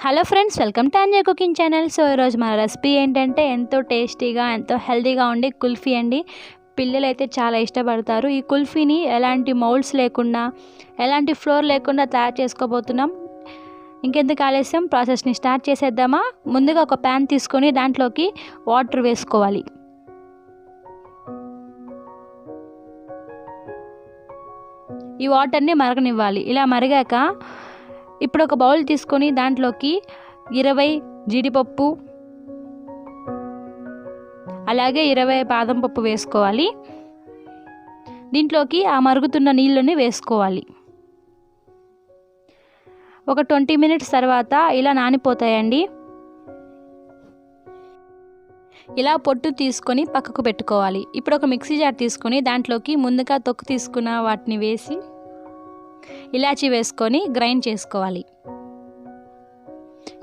Hello friends, welcome to Anjay cooking channel. So ఈరోజు మన recipe ఏంటంటే ఎంతో టేస్టీగా ఎంతో హెల్తీగా ఉండే కుల్ఫీ అండి. పిల్లలు అయితే చాలా ఇష్టపడతారు. ఈ కుల్ఫీని ఎలాంటి మౌల్డ్స్ లేకుండా, ఎలాంటి ఫ్లోర్ లేకుండా తయారు చేసుకోబోతున్నాం. ఇంకెందుకు ఆలస్యం, ప్రాసెస్ని స్టార్ట్ చేసేద్దామా. ముందుగా ఒక ప్యాన్ తీసుకొని దాంట్లోకి వాటర్ వేసుకోవాలి. ఈ వాటర్ని మరగనివ్వాలి. ఇలా మరిగాక ఇప్పుడు ఒక బౌల్ తీసుకొని దాంట్లోకి 20 జీడిపప్పు, అలాగే 20 బాదం పప్పు వేసుకోవాలి. దీంట్లోకి ఆ మరుగుతున్న నీళ్ళని వేసుకోవాలి. ఒక 20 మినిట్స్ తర్వాత ఇలా నానిపోతాయండి. ఇలా పొట్టు తీసుకొని పక్కకు పెట్టుకోవాలి. ఇప్పుడు ఒక మిక్సీ జార్ తీసుకొని దాంట్లోకి ముందుగా తొక్కు తీసుకున్న వాటిని వేసి ఇలాచి వేసుకొని గ్రైండ్ చేసుకోవాలి.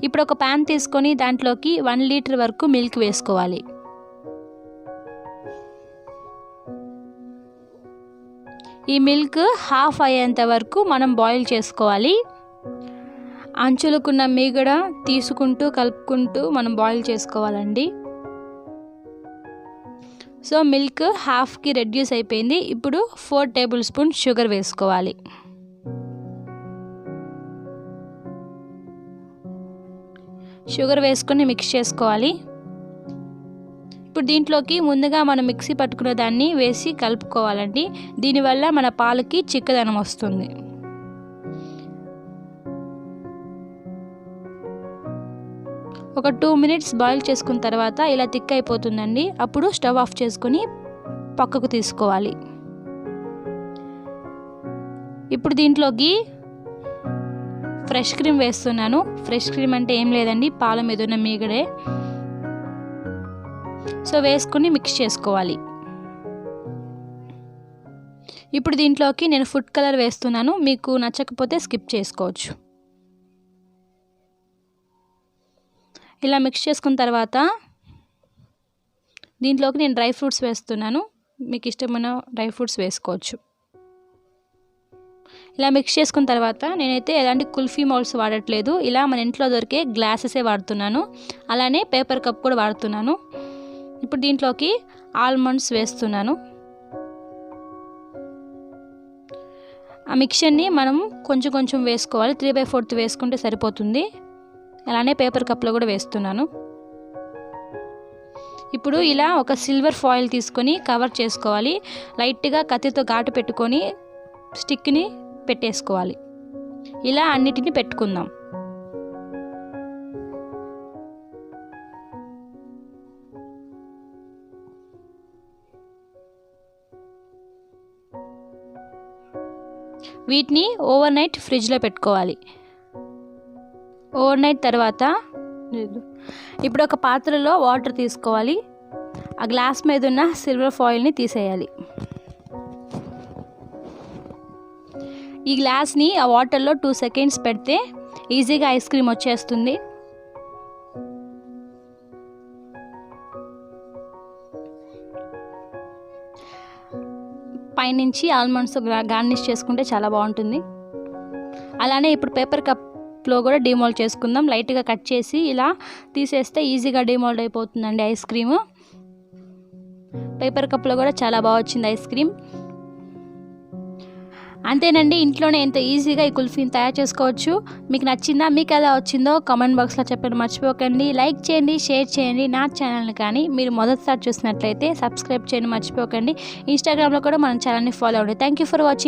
ఇప్పుడు ఒక ప్యాన్ తీసుకొని దాంట్లోకి 1 లీటర్ వరకు మిల్క్ వేసుకోవాలి. ఈ మిల్క్ హాఫ్ అయ్యేంత వరకు మనం బాయిల్ చేసుకోవాలి. అంచులకున్న మీగడ తీసుకుంటూ కలుపుకుంటూ మనం బాయిల్ చేసుకోవాలండి. సో మిల్క్ హాఫ్కి రెడ్యూస్ అయిపోయింది. ఇప్పుడు 4 టేబుల్ స్పూన్ షుగర్ వేసుకోవాలి. షుగర్ వేసుకొని మిక్స్ చేసుకోవాలి. ఇప్పుడు దీంట్లోకి ముందుగా మనం మిక్సీ పట్టుకున్న దాన్ని వేసి కలుపుకోవాలండి. దీనివల్ల మన పాలకి చిక్కదనం వస్తుంది. ఒక 2 మినిట్స్ బాయిల్ చేసుకున్న తర్వాత ఇలా థిక్ అయిపోతుందండి. అప్పుడు స్టవ్ ఆఫ్ చేసుకొని పక్కకు తీసుకోవాలి. ఇప్పుడు దీంట్లోకి ఫ్రెష్ క్రీమ్ వేస్తున్నాను. ఫ్రెష్ క్రీమ్ అంటే ఏం లేదండి, పాల మీద ఉన్న మీగడే. సో వేసుకుని మిక్స్ చేసుకోవాలి. ఇప్పుడు దీంట్లోకి నేను ఫుడ్ కలర్ వేస్తున్నాను. మీకు నచ్చకపోతే స్కిప్ చేసుకోవచ్చు. ఇలా మిక్స్ చేసుకున్న తర్వాత దీంట్లోకి నేను డ్రై ఫ్రూట్స్ వేస్తున్నాను. మీకు ఇష్టమైన డ్రై ఫ్రూట్స్ వేసుకోవచ్చు. ఇలా మిక్స్ చేసుకున్న తర్వాత నేనైతే ఎలాంటి కుల్ఫీ మౌల్డ్స్ వాడట్లేదు. ఇలా మన ఇంట్లో దొరికే గ్లాసెసే వాడుతున్నాను. అలానే పేపర్ కప్ కూడా వాడుతున్నాను. ఇప్పుడు దీంట్లోకి ఆల్మండ్స్ వేస్తున్నాను. ఆ మిక్చర్ని మనం కొంచెం కొంచెం వేసుకోవాలి. 3/4 వేసుకుంటే సరిపోతుంది. అలానే పేపర్ కప్లో కూడా వేస్తున్నాను. ఇప్పుడు ఇలా ఒక సిల్వర్ ఫాయిల్ తీసుకొని కవర్ చేసుకోవాలి. లైట్గా కత్తితో ఘాటు పెట్టుకొని స్టిక్ని పెట్టేసుకోవాలి. ఇలా అన్నిటిని పెట్టుకుందాం. వీటిని ఓవర్ నైట్ ఫ్రిడ్జ్లో పెట్టుకోవాలి. ఓవర్ నైట్ తర్వాత ఇప్పుడు ఒక పాత్రలో వాటర్ తీసుకోవాలి. ఆ గ్లాస్ మీద ఉన్న సిల్వర్ ఫాయిల్ని తీసేయాలి. ఈ గ్లాస్ని ఆ వాటర్లో 2 సెకండ్స్ పెడితే ఈజీగా ఐస్ క్రీమ్ వచ్చేస్తుంది. పైనుంచి ఆల్మండ్స్ గార్నిష్ చేసుకుంటే చాలా బాగుంటుంది. అలానే ఇప్పుడు పేపర్ కప్లో కూడా డిమోల్డ్ చేసుకుందాం. లైట్గా కట్ చేసి ఇలా తీసేస్తే ఈజీగా డిమోల్డ్ అయిపోతుందండి ఐస్ క్రీమ్. పేపర్ కప్లో కూడా చాలా బాగా వచ్చింది ఐస్ క్రీమ్. అంతేనండి, ఇంట్లోనే ఎంత ఈజీగా ఈ కుల్ఫీని తయారు చేసుకోవచ్చు. మీకు నచ్చిందా? మీకు ఎలా వచ్చిందో కామెంట్ బాక్స్లో చెప్పండి మర్చిపోకండి. లైక్ చేయండి, షేర్ చేయండి. నా ఛానల్ని కానీ మీరు మొదటిసారి చూసినట్లయితే సబ్స్క్రైబ్ చేయండి మర్చిపోకండి. ఇన్స్టాగ్రామ్లో కూడా మన ఛానల్ని ఫాలో అవ్వండి. Thank you for watching.